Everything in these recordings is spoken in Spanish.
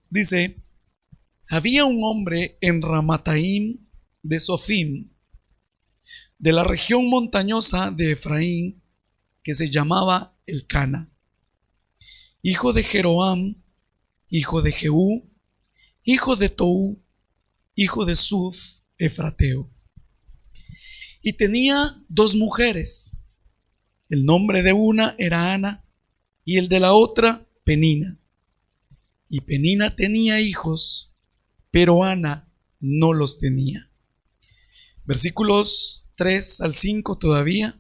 Dice: había un hombre en Ramataim de Sofim, de la región montañosa de Efraín, que se llamaba Elcana, hijo de Jeroam, hijo de Jehú, hijo de Tou, hijo de Suf, efrateo. Y tenía 2 mujeres. El nombre de una era Ana y el de la otra Penina. Y Penina tenía hijos, pero Ana no los tenía. Versículos 3 al 5 todavía.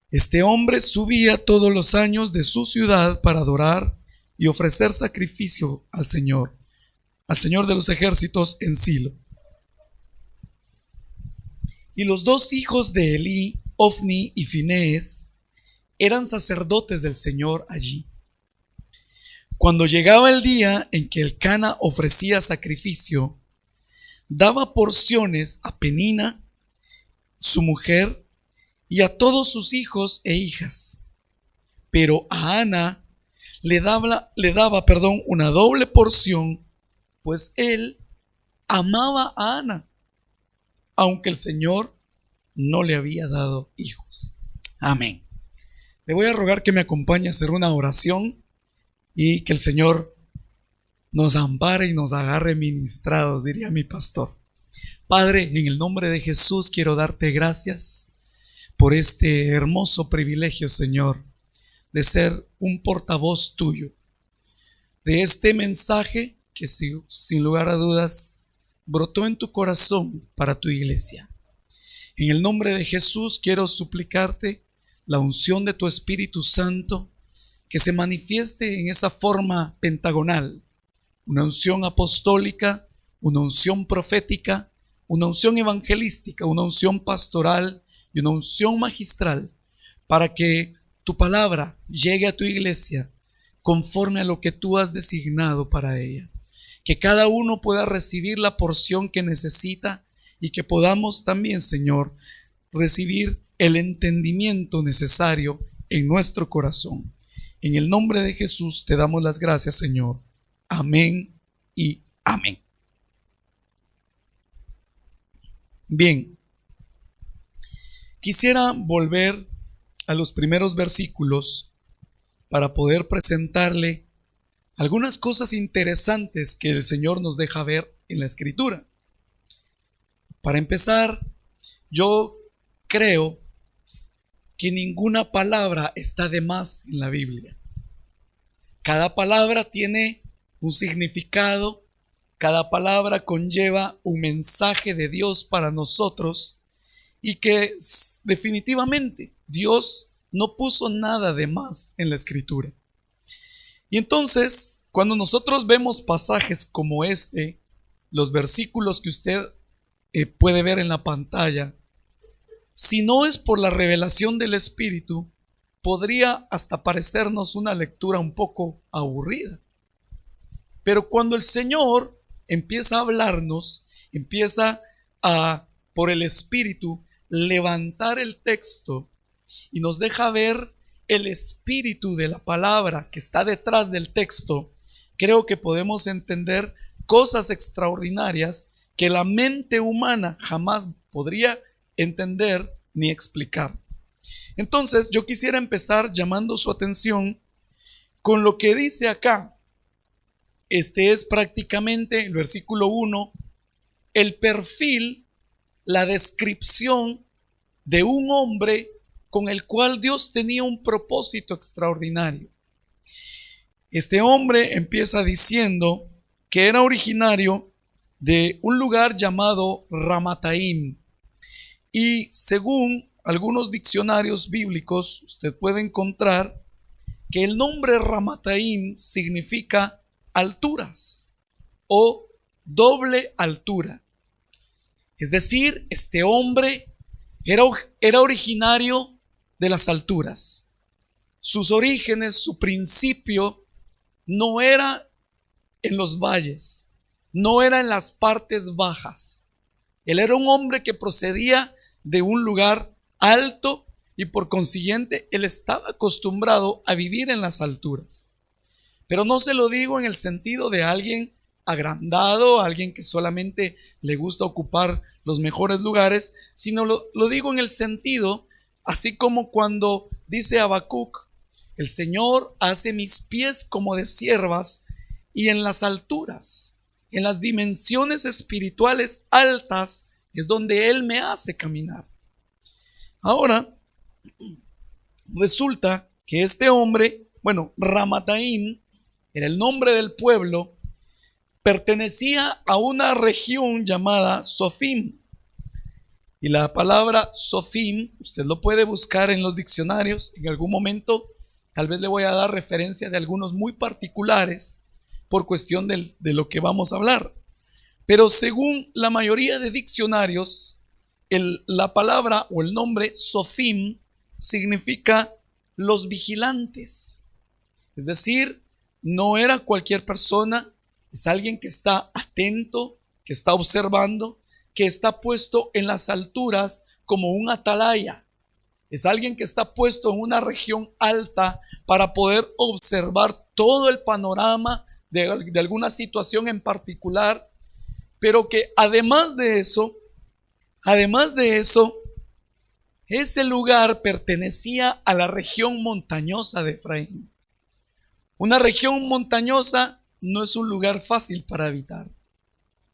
Este hombre subía todos los años de su ciudad para adorar y ofrecer sacrificio al Señor de los ejércitos en Silo. Y los 2 hijos de Elí, Ofni y Finés, eran sacerdotes del Señor allí. Cuando llegaba el día en que Elcana ofrecía sacrificio, daba porciones a Penina, su mujer, y a todos sus hijos e hijas. Pero a Ana le daba una doble porción, pues él amaba a Ana, aunque el Señor no le había dado hijos. Amén. Le voy a rogar que me acompañe a hacer una oración y que el Señor nos ampare y nos agarre ministrados, diría mi pastor. Padre, en el nombre de Jesús quiero darte gracias por este hermoso privilegio, Señor, de ser un portavoz tuyo, de este mensaje que sin lugar a dudas brotó en tu corazón para tu iglesia. En el nombre de Jesús quiero suplicarte la unción de tu Espíritu Santo, que se manifieste en esa forma pentagonal, una unción apostólica, una unción profética, una unción evangelística, una unción pastoral y una unción magistral, para que tu palabra llegue a tu iglesia conforme a lo que tú has designado para ella. Que cada uno pueda recibir la porción que necesita y que podamos también, Señor, recibir el entendimiento necesario en nuestro corazón. En el nombre de Jesús te damos las gracias, Señor. Amén y amén. Bien, quisiera volver a los primeros versículos para poder presentarle algunas cosas interesantes que el Señor nos deja ver en la Escritura. Para empezar, yo creo que ninguna palabra está de más en la Biblia. Cada palabra tiene un significado, cada palabra conlleva un mensaje de Dios para nosotros, y que definitivamente Dios no puso nada de más en la Escritura. Y entonces, cuando nosotros vemos pasajes como este, los versículos que usted puede ver en la pantalla, si no es por la revelación del Espíritu, podría hasta parecernos una lectura un poco aburrida. Pero cuando el Señor empieza a hablarnos, empieza por el Espíritu, levantar el texto y nos deja ver el espíritu de la palabra que está detrás del texto, creo que podemos entender cosas extraordinarias que la mente humana jamás podría entender ni explicar. Entonces, yo quisiera empezar llamando su atención con lo que dice acá. Este es prácticamente el versículo 1, el perfil, la descripción de un hombre con el cual Dios tenía un propósito extraordinario. Este hombre empieza diciendo que era originario de un lugar llamado Ramataim, y según algunos diccionarios bíblicos usted puede encontrar que el nombre Ramataim significa alturas o doble altura. Es decir, este hombre era originario de las alturas. Sus orígenes, su principio no era en los valles, no era en las partes bajas. Él era un hombre que procedía de un lugar alto y por consiguiente él estaba acostumbrado a vivir en las alturas. Pero no se lo digo en el sentido de alguien agrandado, alguien que solamente le gusta ocupar los mejores lugares, sino lo digo en el sentido, así como cuando dice Habacuc, el Señor hace mis pies como de ciervas y en las alturas, en las dimensiones espirituales altas, es donde Él me hace caminar. Ahora, resulta que este hombre, Ramataim, era el nombre del pueblo, pertenecía a una región llamada Sofim. Y la palabra Sofim, usted lo puede buscar en los diccionarios. En algún momento, tal vez le voy a dar referencia de algunos muy particulares por cuestión de lo que vamos a hablar. Pero según la mayoría de diccionarios, la palabra o el nombre Sofim significa los vigilantes. Es decir, no era cualquier persona, es alguien que está atento, que está observando, que está puesto en las alturas como un atalaya. Es alguien que está puesto en una región alta para poder observar todo el panorama de alguna situación en particular, pero que además de eso, ese lugar pertenecía a la región montañosa de Efraín. Una región montañosa no es un lugar fácil para habitar.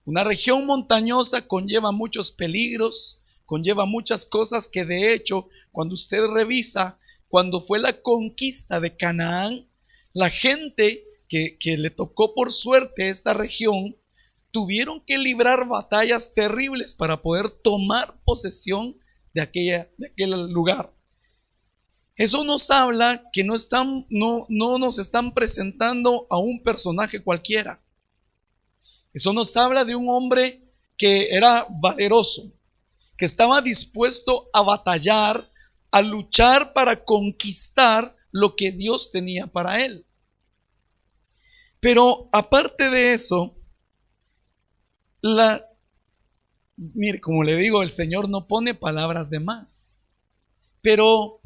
Una región montañosa conlleva muchos peligros, conlleva muchas cosas que de hecho, cuando usted revisa, cuando fue la conquista de Canaán, la gente que le tocó por suerte esta región, tuvieron que librar batallas terribles para poder tomar posesión de aquel lugar. Eso nos habla que no nos están presentando a un personaje cualquiera. Eso nos habla de un hombre que era valeroso, que estaba dispuesto a batallar, a luchar para conquistar lo que Dios tenía para él. Pero aparte de eso, mire, como le digo, el Señor no pone palabras de más. Pero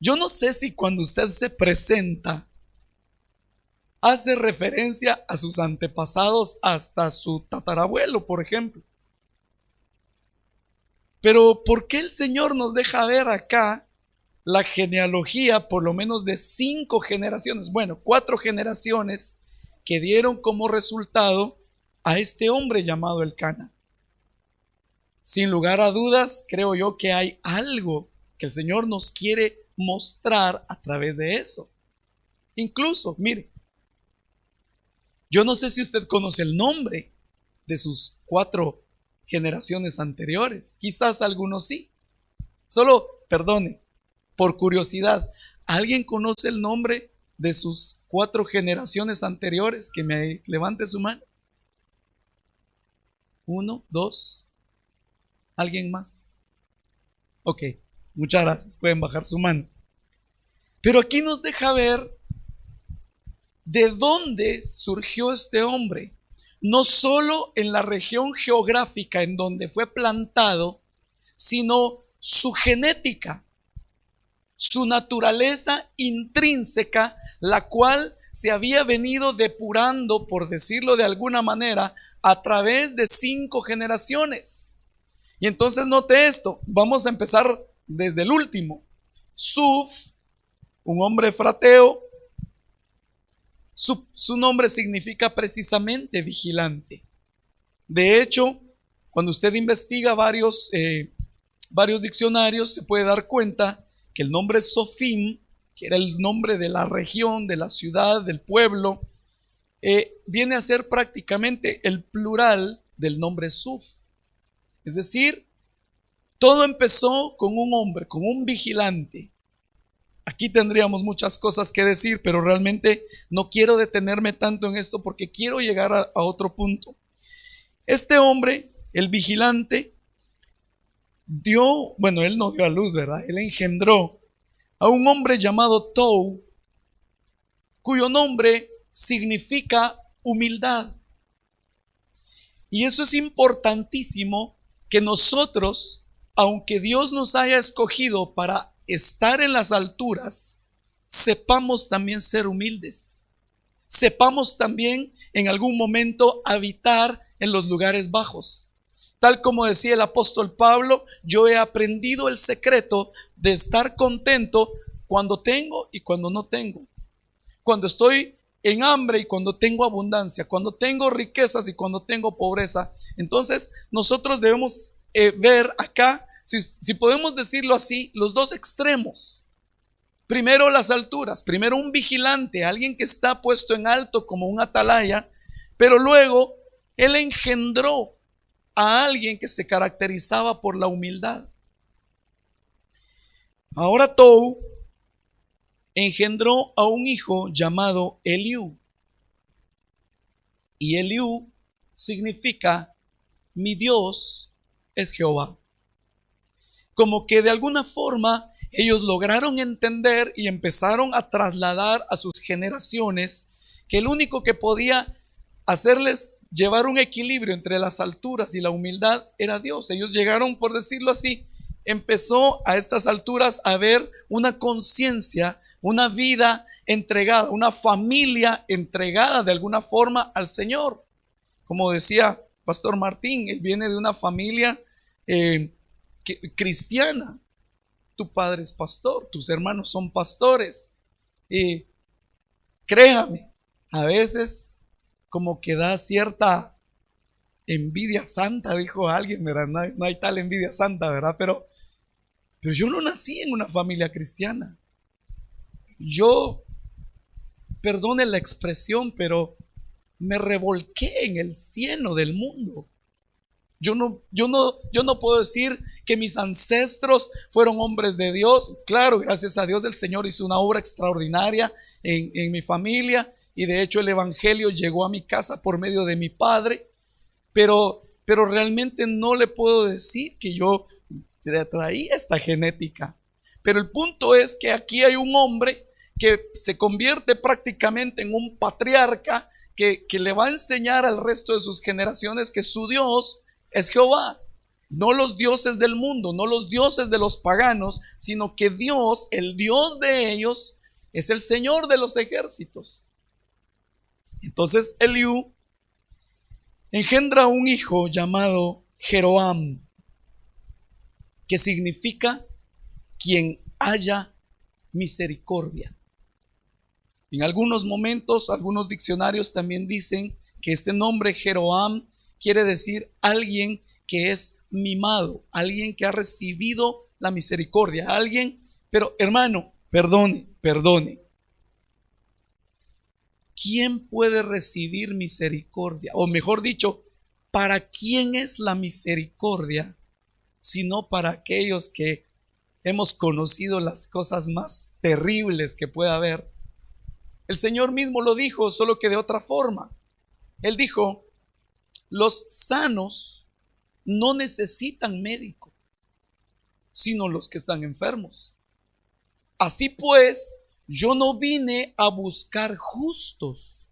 yo no sé si cuando usted se presenta, hace referencia a sus antepasados hasta su tatarabuelo, por ejemplo. Pero ¿por qué el Señor nos deja ver acá la genealogía por lo menos de 5 generaciones? 4 generaciones que dieron como resultado a este hombre llamado Elcana. Sin lugar a dudas, creo yo que hay algo que el Señor nos quiere mostrar a través de eso. Incluso, mire, yo no sé si usted conoce el nombre de sus 4 generaciones anteriores. Quizás algunos sí. Solo, perdone, por curiosidad, ¿alguien conoce el nombre de sus 4 generaciones anteriores? Que me levante su mano. 1, 2. ¿Alguien más? Ok, muchas gracias. Pueden bajar su mano. Pero aquí nos deja ver de dónde surgió este hombre. No solo en la región geográfica en donde fue plantado, sino su genética, su naturaleza intrínseca, la cual se había venido depurando, por decirlo de alguna manera, a través de 5 generaciones. Y entonces note esto, vamos a empezar desde el último. Suf, un hombre frateo, su nombre significa precisamente vigilante. De hecho, cuando usted investiga varios diccionarios, se puede dar cuenta que el nombre Sofim, que era el nombre de la región, de la ciudad, del pueblo, viene a ser prácticamente el plural del nombre Suf. Es decir, todo empezó con un hombre, con un vigilante. Aquí tendríamos muchas cosas que decir, pero realmente no quiero detenerme tanto en esto porque quiero llegar a otro punto. Este hombre, el vigilante, él no dio a luz, ¿verdad? Él engendró a un hombre llamado Tou, cuyo nombre significa humildad. Y eso es importantísimo, que nosotros, aunque Dios nos haya escogido para estar en las alturas, sepamos también ser humildes. Sepamos también en algún momento habitar en los lugares bajos. Tal como decía el apóstol Pablo, yo he aprendido el secreto de estar contento cuando tengo y cuando no tengo. Cuando estoy en hambre y cuando tengo abundancia, cuando tengo riquezas y cuando tengo pobreza. Entonces nosotros debemos ver acá, si podemos decirlo así, los dos extremos. Primero las alturas, primero un vigilante, alguien que está puesto en alto como un atalaya, pero luego él engendró a alguien que se caracterizaba por la humildad. Ahora Tou engendró a un hijo llamado Eliú. Y Eliú significa mi Dios es Jehová. Como que de alguna forma ellos lograron entender y empezaron a trasladar a sus generaciones que el único que podía hacerles llevar un equilibrio entre las alturas y la humildad era Dios. Ellos llegaron, por decirlo así, empezó a estas alturas a ver una conciencia, una vida entregada, una familia entregada de alguna forma al Señor. Como decía Pastor Martín, él viene de una familia cristiana. Tu padre es pastor, tus hermanos son pastores. Y créame, a veces como que da cierta envidia santa, dijo alguien, ¿verdad? No hay tal envidia santa, ¿verdad? Pero yo no nací en una familia cristiana. Yo, perdone la expresión, pero me revolqué en el cieno del mundo. Yo no puedo decir que mis ancestros fueron hombres de Dios. Claro, gracias a Dios el Señor hizo una obra extraordinaria en mi familia, y de hecho el evangelio llegó a mi casa por medio de mi padre, pero realmente no le puedo decir que yo traía esta genética. Pero el punto es que aquí hay un hombre que se convierte prácticamente en un patriarca que le va a enseñar al resto de sus generaciones que su Dios es Jehová, no los dioses del mundo, no los dioses de los paganos, sino que Dios, el Dios de ellos, es el Señor de los ejércitos. Entonces Eliú engendra un hijo llamado Jeroam, que significa quien haya misericordia. En algunos momentos, algunos diccionarios también dicen que este nombre Jeroam quiere decir alguien que es mimado, alguien que ha recibido la misericordia, alguien, pero hermano, perdone. ¿Quién puede recibir misericordia? O mejor dicho, ¿para quién es la misericordia? Sino para aquellos que hemos conocido las cosas más terribles que pueda haber. El Señor mismo lo dijo, solo que de otra forma. Él dijo: los sanos no necesitan médico, sino los que están enfermos. Así pues, yo no vine a buscar justos,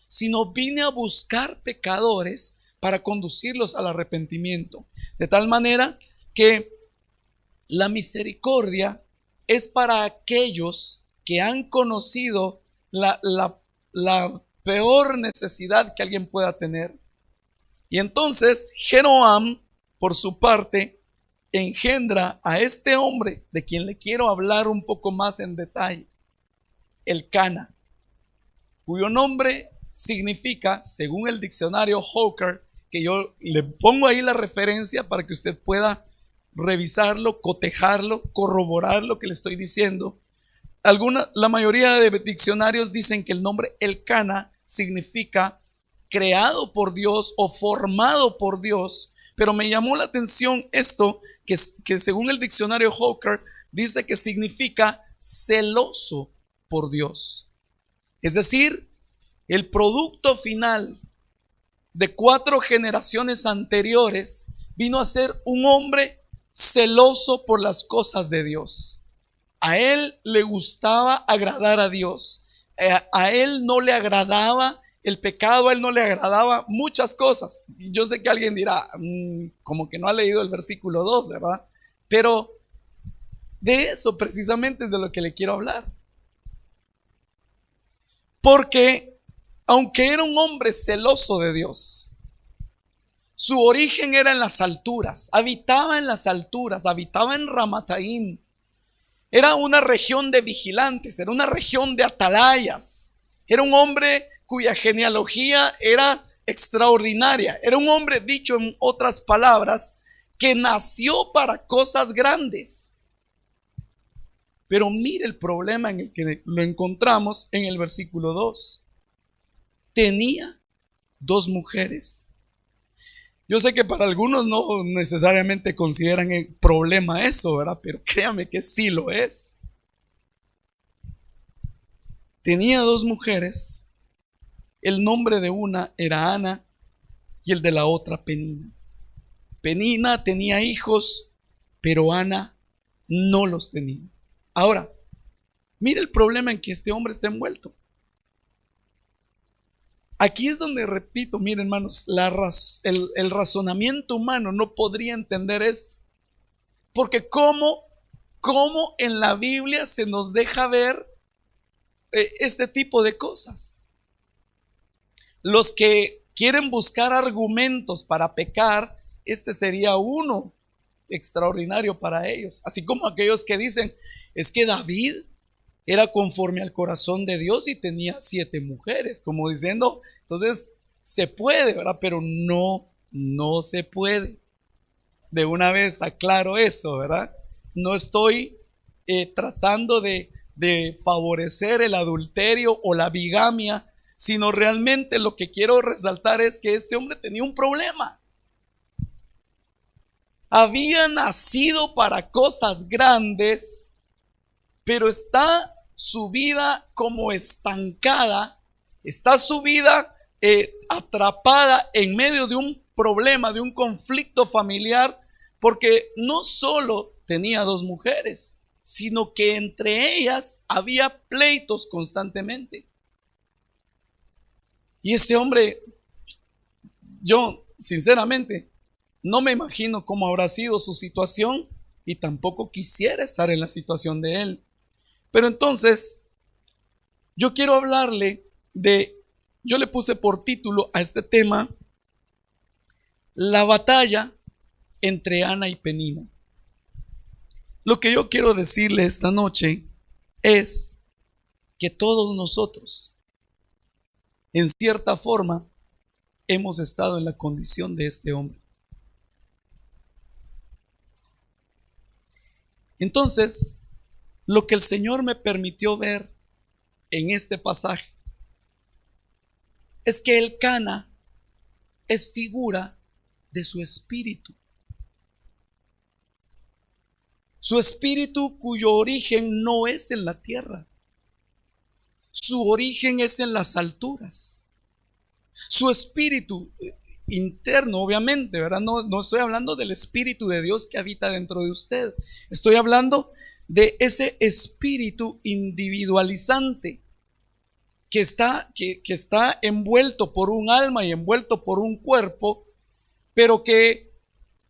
sino vine a buscar pecadores para conducirlos al arrepentimiento. De tal manera que la misericordia es para aquellos que han conocido la peor necesidad que alguien pueda tener. Y entonces Jeroam, por su parte, engendra a este hombre de quien le quiero hablar un poco más en detalle, Elcana, cuyo nombre significa, según el diccionario Hawker, que yo le pongo ahí la referencia para que usted pueda revisarlo, cotejarlo, corroborar lo que le estoy diciendo. La mayoría de diccionarios dicen que el nombre Elcana significa creado por Dios o formado por Dios, pero me llamó la atención esto, que según el diccionario Hawker dice que significa celoso por Dios. Es decir, el producto final de 4 generaciones anteriores vino a ser un hombre celoso por las cosas de Dios. A él le gustaba agradar a Dios. A él no le agradaba el pecado a él no le agradaba muchas cosas. Y yo sé que alguien dirá, como que no ha leído el versículo 2, ¿verdad? Pero de eso precisamente es de lo que le quiero hablar. Porque aunque era un hombre celoso de Dios, su origen era en las alturas, habitaba en las alturas, habitaba en Ramataim. Era una región de vigilantes, era una región de atalayas. Era un hombre cuya genealogía era extraordinaria. Era un hombre, dicho en otras palabras, que nació para cosas grandes. Pero mire el problema en el que lo encontramos en el versículo 2. Tenía 2 mujeres. Yo sé que para algunos no necesariamente consideran el problema eso, ¿verdad? Pero créame que sí lo es. Tenía 2 mujeres. El nombre de una era Ana y el de la otra Penina. Penina tenía hijos, pero Ana no los tenía. Ahora, mire el problema en que este hombre está envuelto. Aquí es donde repito, miren hermanos, el razonamiento humano no podría entender esto. Porque ¿cómo en la Biblia se nos deja ver este tipo de cosas? Los que quieren buscar argumentos para pecar, este sería uno extraordinario para ellos. Así como aquellos que dicen, es que David era conforme al corazón de Dios y tenía 7 mujeres, como diciendo, entonces se puede, ¿verdad? Pero no se puede. De una vez aclaro eso, ¿verdad? No estoy tratando de favorecer el adulterio o la bigamia, sino realmente lo que quiero resaltar es que este hombre tenía un problema. Había nacido para cosas grandes, pero está su vida como estancada, está su vida atrapada en medio de un problema, de un conflicto familiar, porque no solo tenía 2 mujeres, sino que entre ellas había pleitos constantemente. Y este hombre, yo sinceramente no me imagino cómo habrá sido su situación y tampoco quisiera estar en la situación de él. Pero entonces, yo quiero hablarle yo le puse por título a este tema, la batalla entre Ana y Penina. Lo que yo quiero decirle esta noche es que todos nosotros, en cierta forma, hemos estado en la condición de este hombre. Entonces, lo que el Señor me permitió ver en este pasaje es que el Cana es figura de su espíritu. Su espíritu cuyo origen no es en la tierra. Su origen es en las alturas. Su espíritu interno, obviamente, ¿verdad? No estoy hablando del espíritu de Dios que habita dentro de usted. Estoy hablando de ese espíritu individualizante que está envuelto por un alma y envuelto por un cuerpo, pero que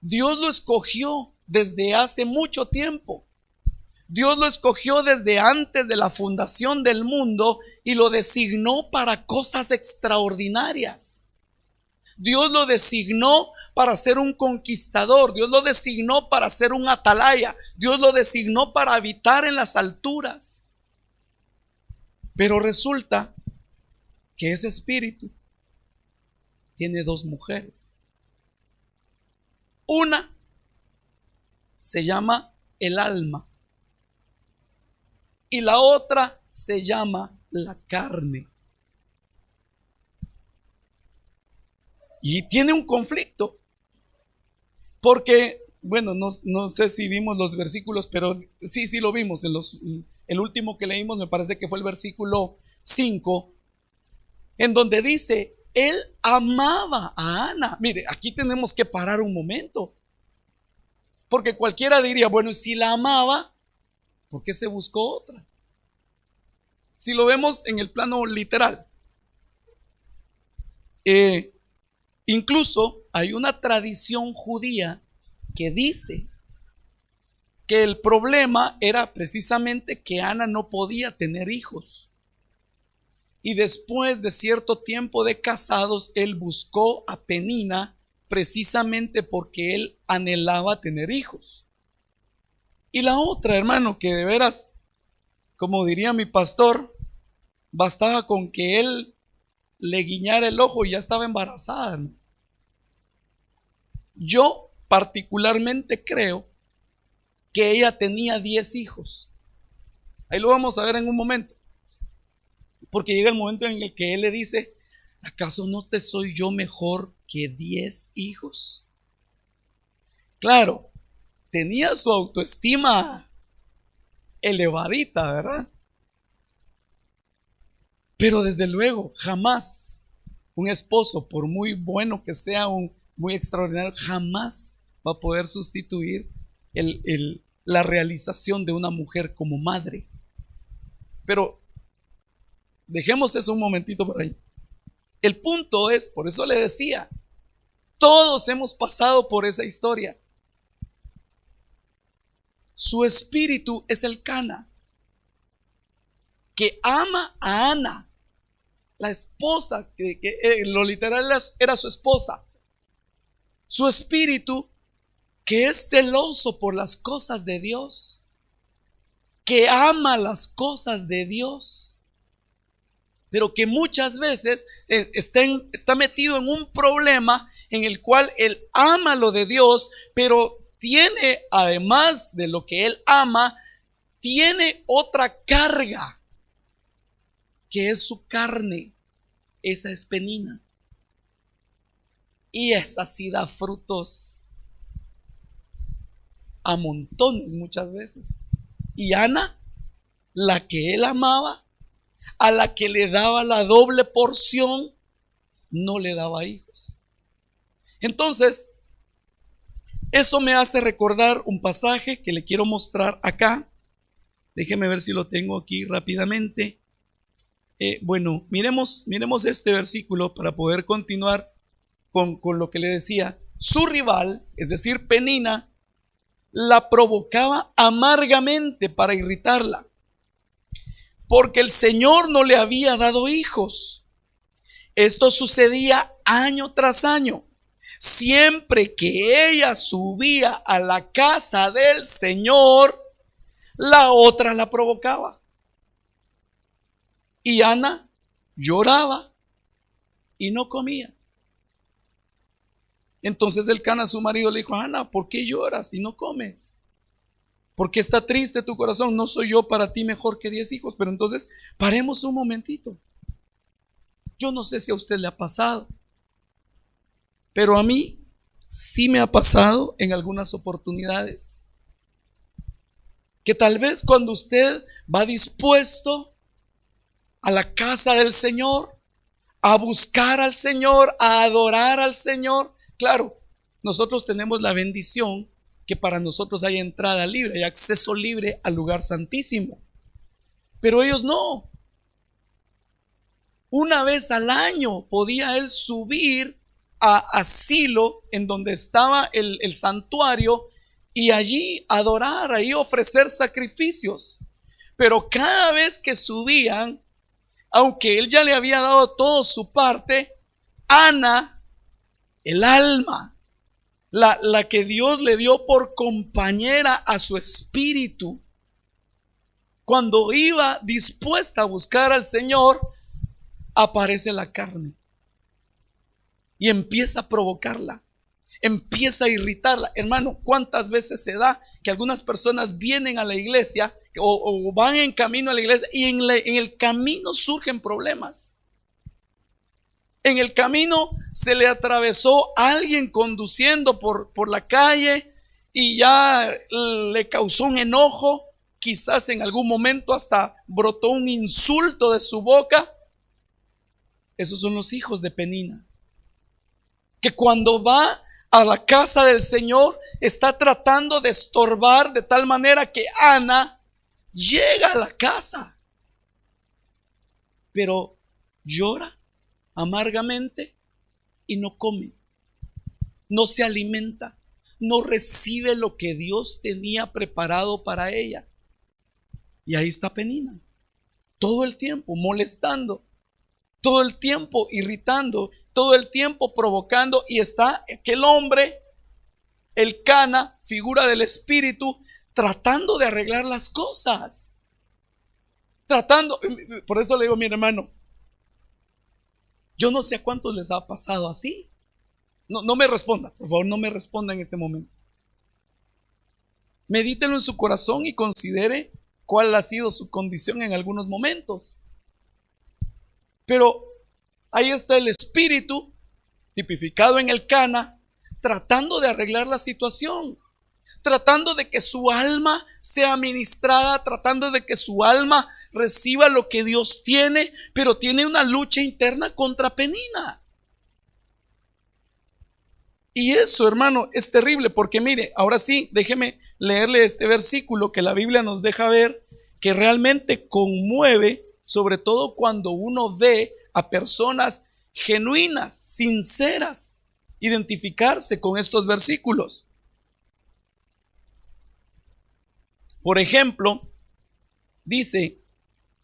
Dios lo escogió desde hace mucho tiempo. Dios lo escogió desde antes de la fundación del mundo y lo designó para cosas extraordinarias. Dios lo designó para ser un conquistador. Dios lo designó para ser un atalaya. Dios lo designó para habitar en las alturas. Pero resulta que ese espíritu tiene 2 mujeres. Una se llama el alma y la otra se llama la carne. Y tiene un conflicto, porque, bueno, no sé si vimos los versículos, pero sí lo vimos. El último que leímos me parece que fue el versículo 5, en donde dice, él amaba a Ana. Mire, aquí tenemos que parar un momento, porque cualquiera diría, bueno, si la amaba, ¿por qué se buscó otra? Si lo vemos en el plano literal, Eh, Incluso hay una tradición judía que dice que el problema era precisamente que Ana no podía tener hijos. Y después de cierto tiempo de casados, él buscó a Penina precisamente porque él anhelaba tener hijos. Y la otra, hermano, que de veras, como diría mi pastor, bastaba con que él le guiñara el ojo y ya estaba embarazada, ¿no? Yo particularmente creo que ella tenía 10 hijos. Ahí lo vamos a ver en un momento. Porque llega el momento en el que él le dice: ¿acaso no te soy yo mejor que 10 hijos? Claro, tenía su autoestima elevadita, ¿verdad? Pero desde luego, jamás un esposo, por muy bueno que sea, muy extraordinario, jamás va a poder sustituir la realización de una mujer como madre. Pero dejemos eso un momentito por ahí. El punto es, por eso le decía, todos hemos pasado por esa historia. Su espíritu es el Cana, que ama a Ana, la esposa, que lo literal era su esposa. Su espíritu, que es celoso por las cosas de Dios, que ama las cosas de Dios, pero que muchas veces está metido en un problema en el cual él ama lo de Dios, pero tiene, además de lo que él ama, tiene otra carga, que es su carne. Esa es Penina. Y esa sí da frutos a montones muchas veces. Y Ana, la que él amaba, a la que le daba la doble porción, no le daba hijos. Entonces, eso me hace recordar un pasaje que le quiero mostrar acá. Déjeme ver si lo tengo aquí rápidamente. Bueno, miremos este versículo para poder continuar con lo que le decía. Su rival, es decir, Penina, la provocaba amargamente para irritarla, porque el Señor no le había dado hijos. Esto sucedía año tras año. Siempre que ella subía a la casa del Señor, la otra la provocaba. Y Ana lloraba y no comía. Entonces el Cana, su marido, le dijo: Ana, ¿por qué lloras y no comes? ¿Por qué está triste tu corazón? ¿No soy yo para ti mejor que 10 hijos? Pero entonces, paremos un momentito. Yo no sé si a usted le ha pasado, pero a mí sí me ha pasado en algunas oportunidades, que tal vez cuando usted va dispuesto a la casa del Señor, a buscar al Señor, a adorar al Señor, claro, nosotros tenemos la bendición que para nosotros hay entrada libre, hay acceso libre al lugar santísimo, pero ellos no. Una vez al año podía él subir a Silo, en donde estaba el santuario, y allí adorar, ahí ofrecer sacrificios. Pero cada vez que subían, aunque él ya le había dado todo su parte, Ana, el alma, la que Dios le dio por compañera a su espíritu, cuando iba dispuesta a buscar al Señor, aparece la carne y empieza a provocarla, empieza a irritarla. Hermano, ¿cuántas veces se da que algunas personas vienen a la iglesia o van en camino a la iglesia y en el camino surgen problemas? En el camino se le atravesó alguien conduciendo por la calle y ya le causó un enojo, quizás en algún momento hasta brotó un insulto de su boca. Esos son los hijos de Penina, que cuando va a la casa del Señor está tratando de estorbar de tal manera que Ana llega a la casa, pero llora amargamente y no come, no se alimenta, no recibe lo que Dios tenía preparado para ella. Y ahí está Penina, todo el tiempo molestando, todo el tiempo irritando, todo el tiempo provocando, y está aquel hombre, el Cana, figura del espíritu, tratando de arreglar las cosas. Por eso le digo, mi hermano, yo no sé a cuántos les ha pasado así. No me responda, por favor, no me responda en este momento. Medítelo en su corazón y considere cuál ha sido su condición en algunos momentos. Pero ahí está el espíritu, tipificado en el Cana, tratando de arreglar la situación, tratando de que su alma sea ministrada, tratando de que su alma reciba lo que Dios tiene, pero tiene una lucha interna contra Penina. Y eso, hermano, es terrible, porque mire, ahora sí, déjeme leerle este versículo que la Biblia nos deja ver que realmente conmueve, sobre todo cuando uno ve a personas genuinas, sinceras, identificarse con estos versículos. Por ejemplo, dice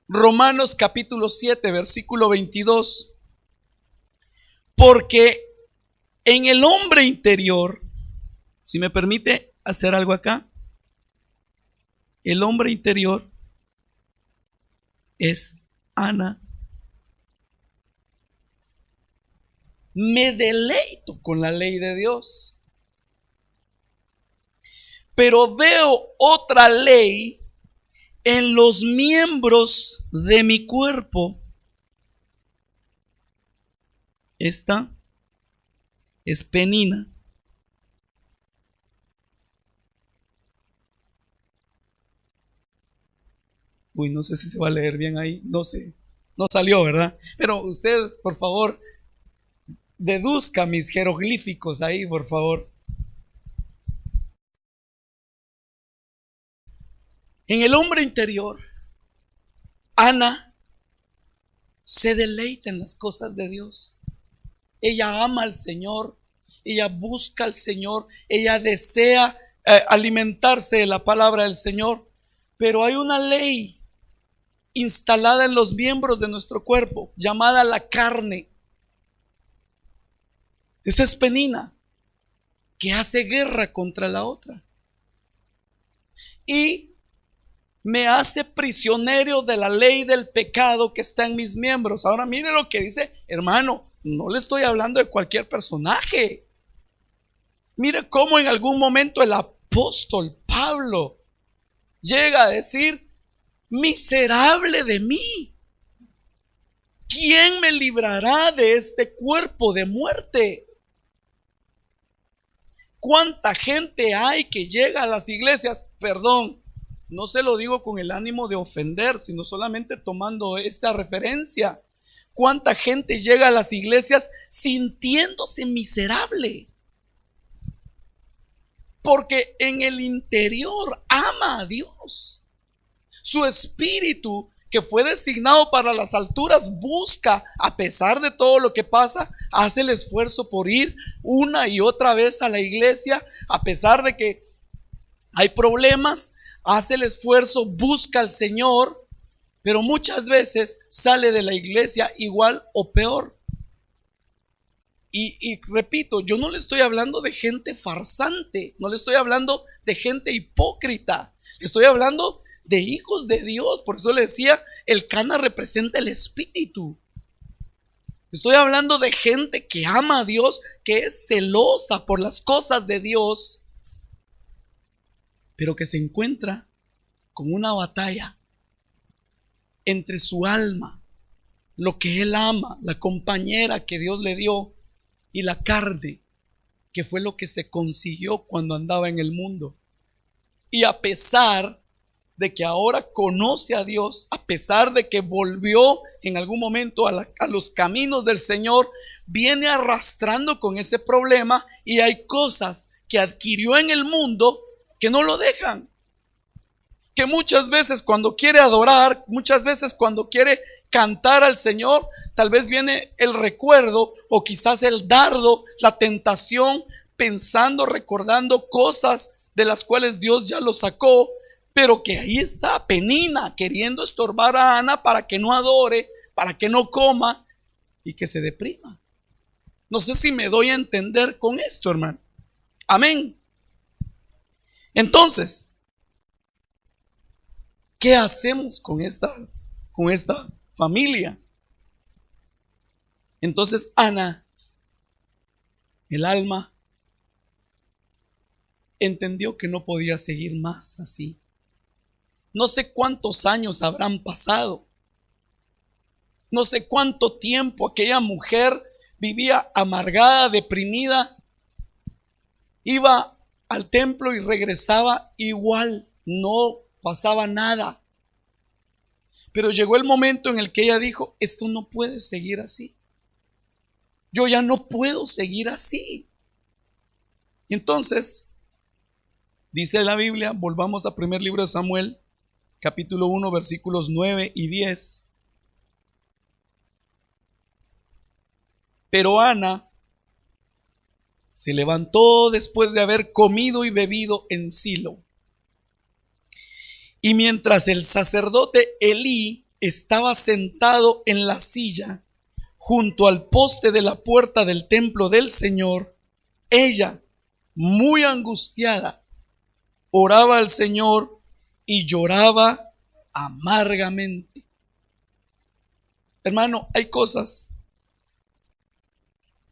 Romanos capítulo 7, versículo 22, porque en el hombre interior, si me permite hacer algo acá, el hombre interior es Ana. Me deleito con la ley de Dios, pero veo otra ley en los miembros de mi cuerpo. Esta es Penina. No sé si se va a leer bien ahí, no sé, no salió, ¿verdad? Pero usted, por favor, deduzca mis jeroglíficos ahí, por favor. En el hombre interior, Ana se deleita en las cosas de Dios. Ella ama al Señor, ella busca al Señor, ella desea alimentarse de la palabra del Señor. Pero hay una ley instalada en los miembros de nuestro cuerpo, llamada la carne. Esa es Penina, que hace guerra contra la otra y me hace prisionero de la ley del pecado que está en mis miembros. Ahora mire lo que dice, hermano, no le estoy hablando de cualquier personaje. Mire cómo en algún momento el apóstol Pablo llega a decir: miserable de mí, ¿quién me librará de este cuerpo de muerte? ¿Cuánta gente hay que llega a las iglesias? Perdón, no se lo digo con el ánimo de ofender, sino solamente tomando esta referencia. ¿Cuánta gente llega a las iglesias sintiéndose miserable? Porque en el interior ama a Dios. Su espíritu, que fue designado para las alturas, busca, a pesar de todo lo que pasa, hace el esfuerzo por ir una y otra vez a la iglesia, a pesar de que hay problemas, hace el esfuerzo, busca al Señor, pero muchas veces sale de la iglesia igual o peor. Y repito, yo no le estoy hablando de gente farsante, no le estoy hablando de gente hipócrita, estoy hablando de hijos de Dios. Por eso le decía, el Cana representa el espíritu. Estoy hablando de gente que ama a Dios, que es celosa por las cosas de Dios, pero que se encuentra con una batalla entre su alma, lo que él ama, la compañera que Dios le dio, y la carne, que fue lo que se consiguió cuando andaba en el mundo. Y a pesar de que ahora conoce a Dios, a pesar de que volvió en algún momento a los caminos del Señor, viene arrastrando con ese problema, y hay cosas que adquirió en el mundo que no lo dejan, que muchas veces cuando quiere adorar, muchas veces cuando quiere cantar al Señor, tal vez viene el recuerdo o quizás el dardo, la tentación, pensando, recordando cosas de las cuales Dios ya lo sacó, pero que ahí está Penina queriendo estorbar a Ana para que no adore, para que no coma y que se deprima. No sé si me doy a entender con esto, hermano. Amén. Entonces, ¿qué hacemos con esta familia? Entonces Ana, el alma, entendió que no podía seguir más así. No sé cuántos años habrán pasado. No sé cuánto tiempo aquella mujer vivía amargada, deprimida. Iba al templo y regresaba igual, no pasaba nada. Pero llegó el momento en el que ella dijo, esto no puede seguir así. Yo ya no puedo seguir así. Y entonces, dice la Biblia, volvamos al primer libro de Samuel, capítulo 1, versículos 9 y 10. Pero Ana se levantó después de haber comido y bebido en Silo. Y mientras el sacerdote Elí estaba sentado en la silla junto al poste de la puerta del templo del Señor, ella, muy angustiada, oraba al Señor y lloraba amargamente. Hermano, hay cosas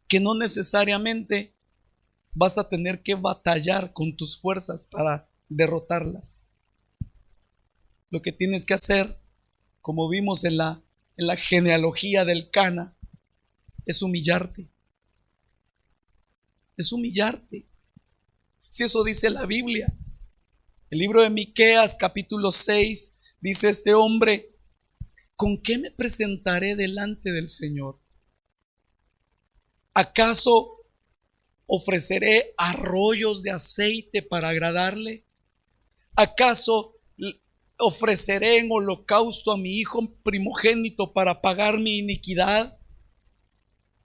que no necesariamente vas a tener que batallar con tus fuerzas para derrotarlas. Lo que tienes que hacer, como vimos en la genealogía del Cana, es humillarte. Es humillarte. Si eso dice la Biblia. El libro de Miqueas, capítulo 6, dice este hombre, ¿con qué me presentaré delante del Señor? ¿Acaso ofreceré arroyos de aceite para agradarle? ¿Acaso ofreceré en holocausto a mi hijo primogénito para pagar mi iniquidad?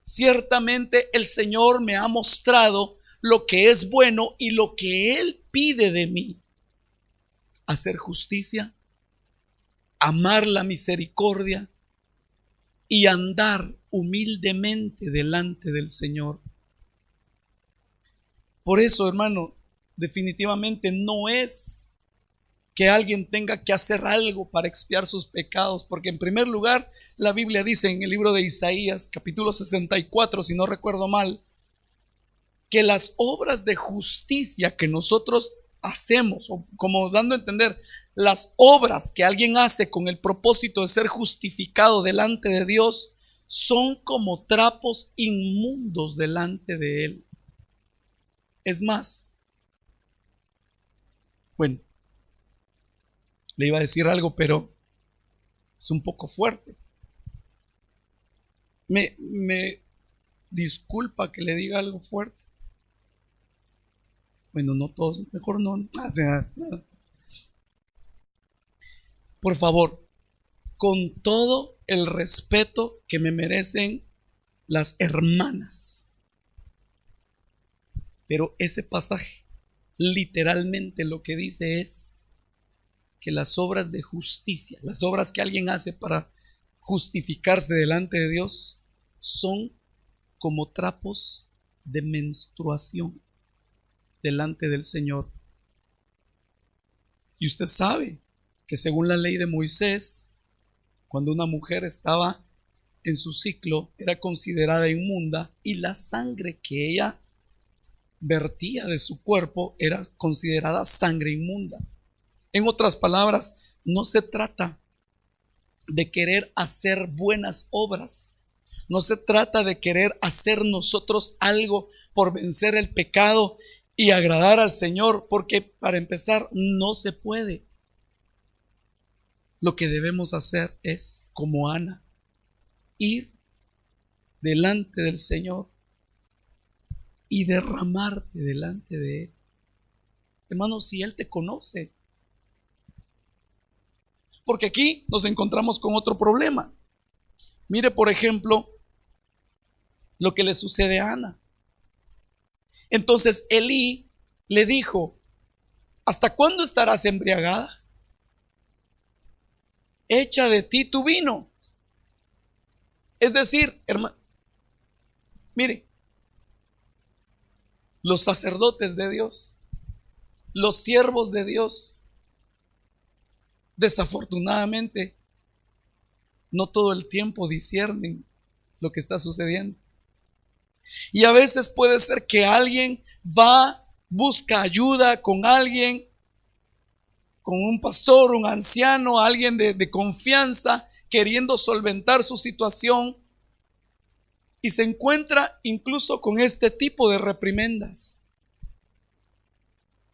Ciertamente el Señor me ha mostrado lo que es bueno y lo que Él pide de mí: hacer justicia, amar la misericordia y andar humildemente delante del Señor. Por eso, hermano, definitivamente no es que alguien tenga que hacer algo para expiar sus pecados, porque en primer lugar la Biblia dice en el libro de Isaías, capítulo 64, si no recuerdo mal, que las obras de justicia que nosotros hacemos, o como dando a entender, las obras que alguien hace con el propósito de ser justificado delante de Dios, son como trapos inmundos delante de Él. Es más, bueno, le iba a decir algo, pero es un poco fuerte. Me disculpa que le diga algo fuerte. Bueno, no todos, mejor no. Por favor, con todo el respeto que me merecen las hermanas, pero ese pasaje literalmente lo que dice es que las obras de justicia, las obras que alguien hace para justificarse delante de Dios, son como trapos de menstruación delante del Señor. Y usted sabe que según la ley de Moisés, cuando una mujer estaba en su ciclo, era considerada inmunda, y la sangre que ella vertía de su cuerpo era considerada sangre inmunda. En otras palabras, no se trata de querer hacer buenas obras. No se trata de querer hacer nosotros algo por vencer el pecado y agradar al Señor, porque para empezar no se puede. Lo que debemos hacer es, como Ana, ir delante del Señor y derramarte delante de Él. Hermano, si Él te conoce, Porque aquí nos encontramos con otro problema. Mire, por ejemplo, lo que le sucede a Ana. Entonces Elí le dijo: ¿hasta cuándo estarás embriagada? Echa de ti tu vino. Es decir, hermano, mire, los sacerdotes de Dios, los siervos de Dios, desafortunadamente, no todo el tiempo disciernen lo que está sucediendo. Y a veces puede ser que alguien va, busca ayuda con alguien, con un pastor, un anciano, alguien de confianza, queriendo solventar su situación, y se encuentra incluso con este tipo de reprimendas.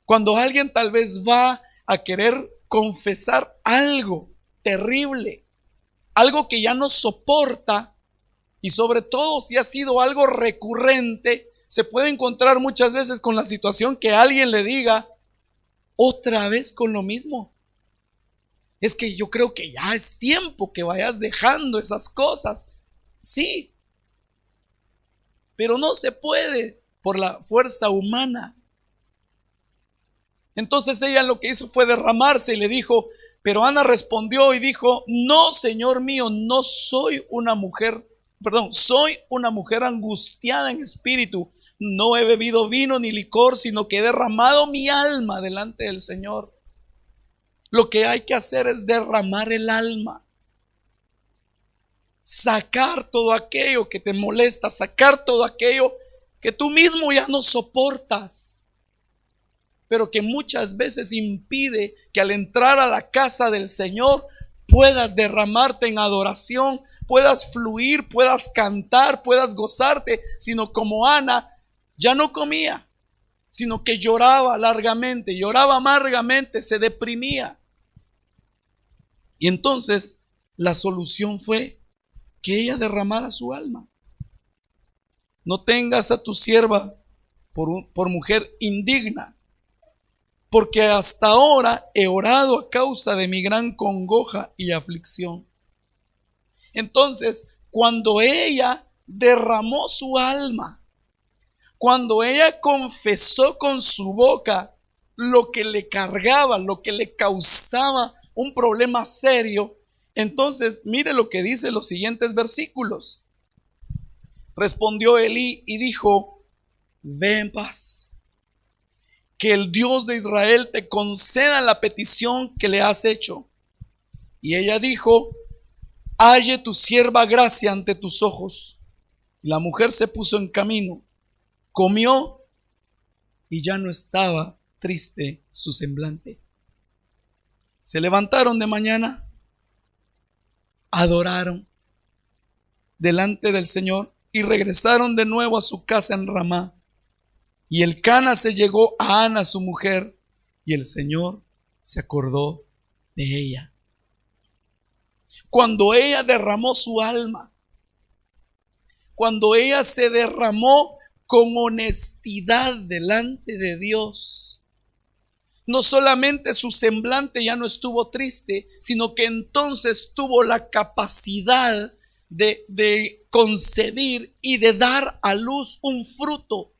Cuando alguien tal vez va a querer confesar algo terrible, algo que ya no soporta, y sobre todo si ha sido algo recurrente, se puede encontrar muchas veces con la situación que alguien le diga: otra vez con lo mismo. Es que yo creo que ya es tiempo que vayas dejando esas cosas. Sí, pero no se puede por la fuerza humana. Entonces ella lo que hizo fue derramarse y le dijo, pero Ana respondió y dijo: no, Señor mío, no soy una mujer, soy una mujer angustiada en espíritu. No he bebido vino ni licor, sino que he derramado mi alma delante del Señor. Lo que hay que hacer es derramar el alma. Sacar todo aquello que te molesta, sacar todo aquello que tú mismo ya no soportas, pero que muchas veces impide que al entrar a la casa del Señor puedas derramarte en adoración, puedas fluir, puedas cantar, puedas gozarte, sino como Ana, ya no comía, sino que lloraba largamente, lloraba amargamente, se deprimía. Y entonces la solución fue que ella derramara su alma. No tengas a tu sierva por mujer indigna, porque hasta ahora he orado a causa de mi gran congoja y aflicción. Entonces, cuando ella derramó su alma, cuando ella confesó con su boca lo que le cargaba, lo que le causaba un problema serio, entonces mire lo que dice los siguientes versículos. Respondió Elí y dijo: ve en paz, que el Dios de Israel te conceda la petición que le has hecho. Y ella dijo: halle tu sierva gracia ante tus ojos. La mujer se puso en camino, comió y ya no estaba triste su semblante. Se levantaron de mañana, adoraron delante del Señor y regresaron de nuevo a su casa en Ramá. Y Elcana se llegó a Ana su mujer, y el Señor se acordó de ella. Cuando ella derramó su alma, cuando ella se derramó con honestidad delante de Dios, no solamente su semblante ya no estuvo triste, sino que entonces tuvo la capacidad de concebir y de dar a luz un fruto.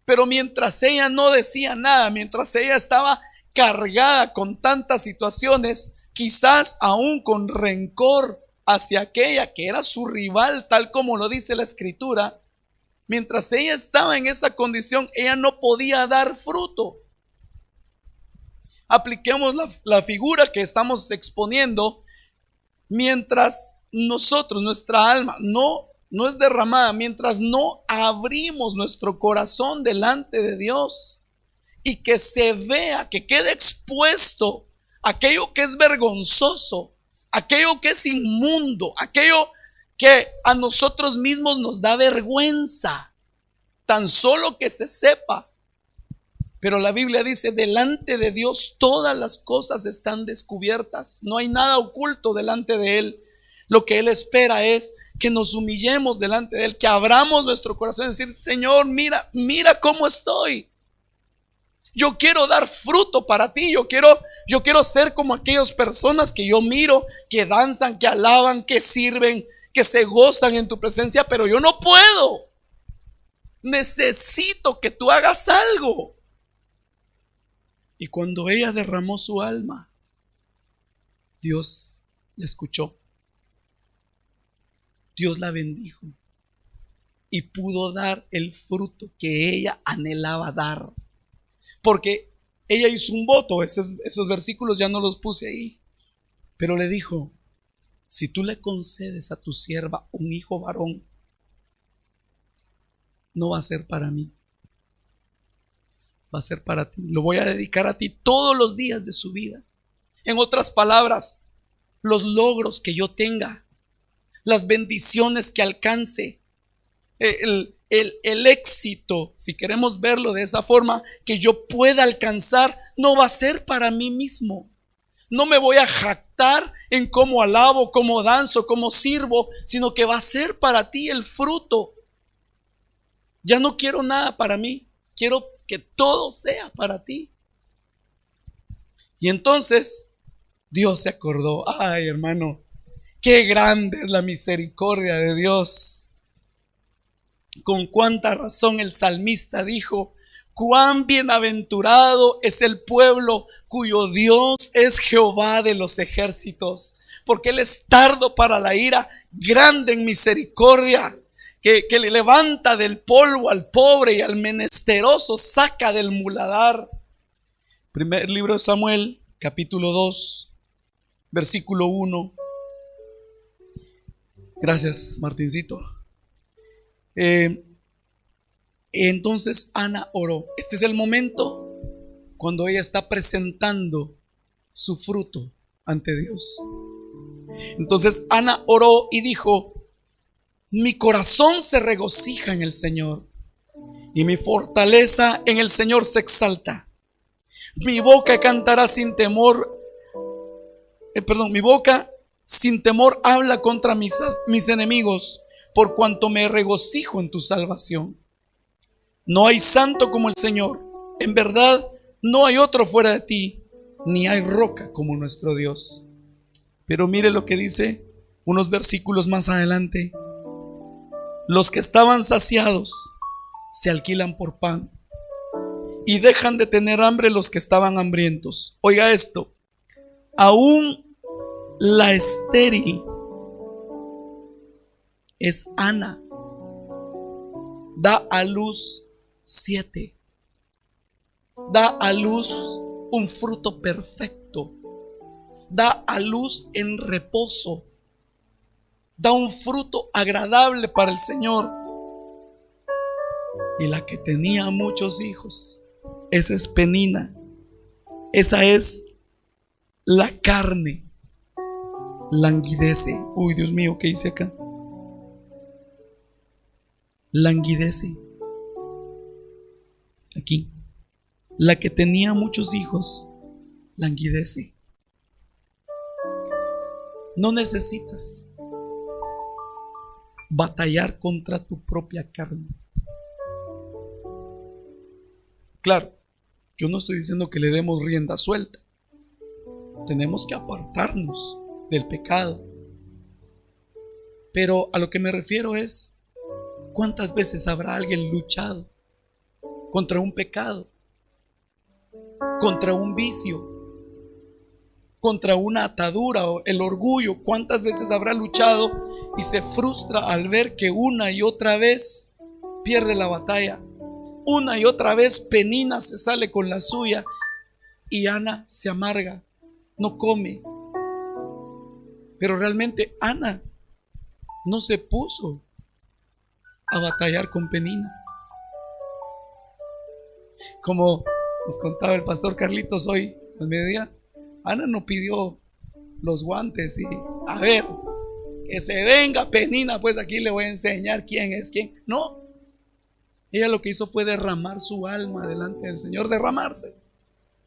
Pero mientras ella no decía nada, mientras ella estaba cargada con tantas situaciones, quizás aún con rencor hacia aquella que era su rival, tal como lo dice la Escritura, mientras ella estaba en esa condición, ella no podía dar fruto. Apliquemos la figura que estamos exponiendo. Mientras nosotros, nuestra alma no es derramada, mientras no abrimos nuestro corazón delante de Dios y que se vea, que quede expuesto aquello que es vergonzoso, aquello que es inmundo, aquello que a nosotros mismos nos da vergüenza, tan solo que se sepa. Pero la Biblia dice: delante de Dios todas las cosas están descubiertas, no hay nada oculto delante de Él. Lo que Él espera es que nos humillemos delante de Él, que abramos nuestro corazón y decir: Señor, mira cómo estoy. Yo quiero dar fruto para ti. Yo quiero ser como aquellas personas que yo miro, que danzan, que alaban, que sirven, que se gozan en tu presencia, pero yo no puedo. Necesito que tú hagas algo. Y cuando ella derramó su alma, Dios la escuchó. Dios la bendijo y pudo dar el fruto que ella anhelaba dar. Porque ella hizo un voto, esos versículos ya no los puse ahí, pero le dijo: si tú le concedes a tu sierva un hijo varón, no va a ser para mí, va a ser para ti. Lo voy a dedicar a ti todos los días de su vida. En otras palabras, los logros que yo tenga, las bendiciones que alcance, el éxito, si queremos verlo de esa forma, que yo pueda alcanzar, no va a ser para mí mismo. No me voy a jactar en cómo alabo, cómo danzo, cómo sirvo, sino que va a ser para ti el fruto. Ya no quiero nada para mí, quiero que todo sea para ti. Y entonces Dios se acordó. Ay, hermano, qué grande es la misericordia de Dios. Con cuánta razón el salmista dijo: cuán bienaventurado es el pueblo cuyo Dios es Jehová de los ejércitos, porque Él es tardo para la ira, grande en misericordia, que le levanta del polvo al pobre y al menesteroso saca del muladar. Primer libro de Samuel, capítulo 2, versículo 1. Gracias, Martincito. Entonces Ana oró. Este es el momento cuando ella está presentando su fruto ante Dios. Entonces Ana oró y dijo: mi corazón se regocija en el Señor y mi fortaleza en el Señor se exalta. Mi boca cantará sin temor. Mi boca sin temor habla contra mis enemigos, por cuanto me regocijo en tu salvación. No hay santo como el Señor. En verdad, no hay otro fuera de ti, ni hay roca como nuestro Dios. Pero mire lo que dice unos versículos más adelante: los que estaban saciados se alquilan por pan, y dejan de tener hambre los que estaban hambrientos. Oiga esto: aún la estéril es Ana, da a luz 7, da a luz un fruto perfecto, da a luz en reposo, da un fruto agradable para el Señor. Y la que tenía muchos hijos, esa es Penina, esa es la carne, languidece. Uy, Dios mío, ¿qué hice acá? Languidece. Aquí, la que tenía muchos hijos, languidece. No necesitas batallar contra tu propia carne. Claro, yo no estoy diciendo que le demos rienda suelta. Tenemos que apartarnos del pecado. Pero a lo que me refiero es: ¿cuántas veces habrá alguien luchado contra un pecado, contra un vicio, contra una atadura o el orgullo? ¿Cuántas veces habrá luchado y se frustra al ver que una y otra vez pierde la batalla? Una y otra vez Penina se sale con la suya y Ana se amarga, no come. Pero realmente Ana no se puso a batallar con Penina. Como nos contaba el pastor Carlitos hoy al mediodía, Ana no pidió los guantes y a ver, que se venga Penina, pues aquí le voy a enseñar quién es quién. No, ella lo que hizo fue derramar su alma delante del Señor, derramarse,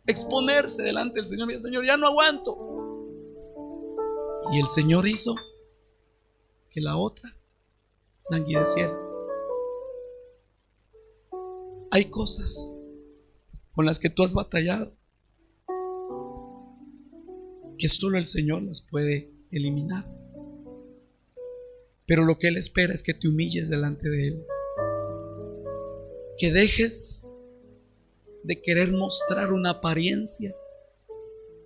exponerse delante del Señor. Y el Señor: ya no aguanto. Y el Señor hizo que la otra languideciera. Hay cosas con las que tú has batallado, que solo el Señor las puede eliminar. Pero lo que Él espera es que te humilles delante de Él, que dejes de querer mostrar una apariencia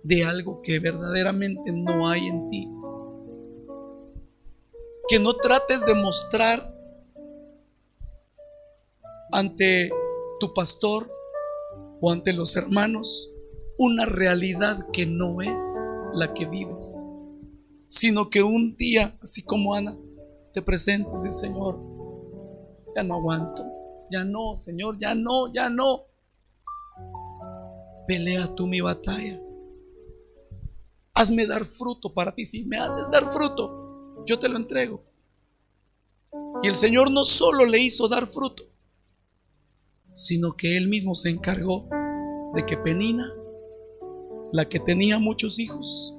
de algo que verdaderamente no hay en ti, que no trates de mostrar ante tu pastor o ante los hermanos una realidad que no es la que vives, sino que un día, así como Ana, te presentes y Señor, ya no aguanto, ya no, Señor, ya no, ya no. Pelea tú mi batalla. Hazme dar fruto para ti. Si me haces dar fruto, yo te lo entrego. Y el Señor no solo le hizo dar fruto, sino que Él mismo se encargó de que Penina, la que tenía muchos hijos,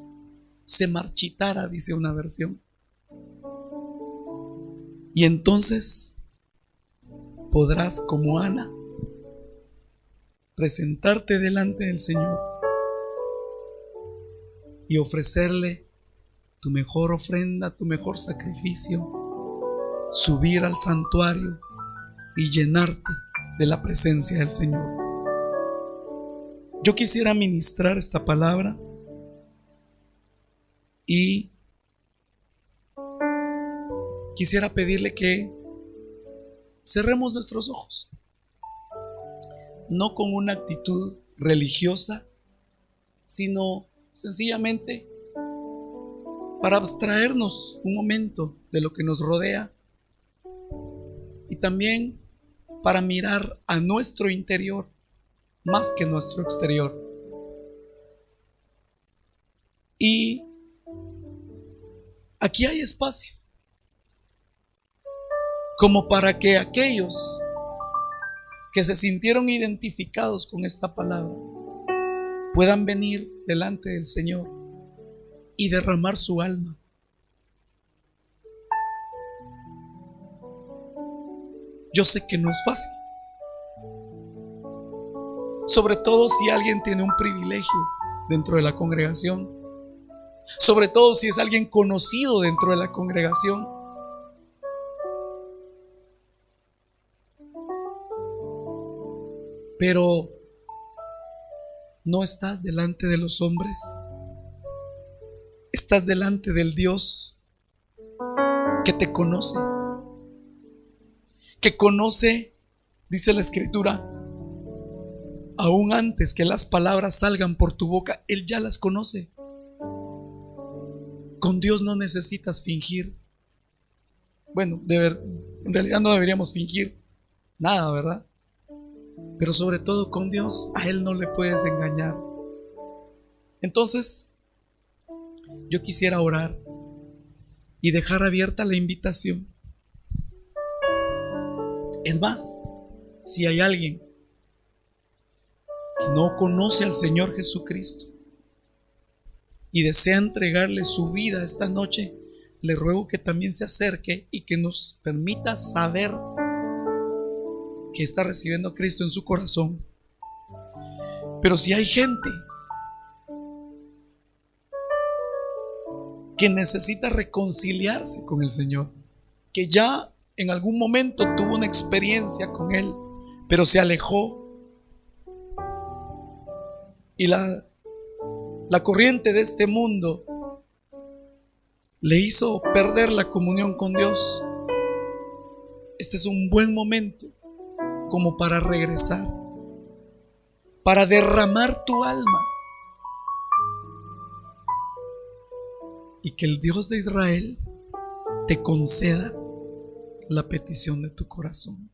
se marchitara, dice una versión. Y entonces podrás, como Ana, presentarte delante del Señor y ofrecerle tu mejor ofrenda, tu mejor sacrificio, subir al santuario y llenarte de la presencia del Señor. Yo quisiera ministrar esta palabra y quisiera pedirle que cerremos nuestros ojos, no con una actitud religiosa, sino sencillamente para abstraernos un momento de lo que nos rodea y también para mirar a nuestro interior más que nuestro exterior. Y aquí hay espacio como para que aquellos que se sintieron identificados con esta palabra puedan venir delante del Señor y derramar su alma. Yo sé que no es fácil, sobre todo si alguien tiene un privilegio dentro de la congregación, sobre todo si es alguien conocido dentro de la congregación. Pero no estás delante de los hombres, estás delante del Dios que te conoce, dice la Escritura, aún antes que las palabras salgan por tu boca, Él ya las conoce. Con Dios no necesitas fingir. Bueno, en realidad no deberíamos fingir nada, ¿verdad? Pero sobre todo con Dios, a Él no le puedes engañar. Entonces, yo quisiera orar y dejar abierta la invitación. Es más, si hay alguien que no conoce al Señor Jesucristo y desea entregarle su vida esta noche, le ruego que también se acerque y que nos permita saber que está recibiendo a Cristo en su corazón. Pero si hay gente que necesita reconciliarse con el Señor, que ya en algún momento tuvo una experiencia con Él, pero se alejó y la corriente de este mundo le hizo perder la comunión con Dios, este es un buen momento como para regresar, para derramar tu alma y que el Dios de Israel te conceda la petición de tu corazón.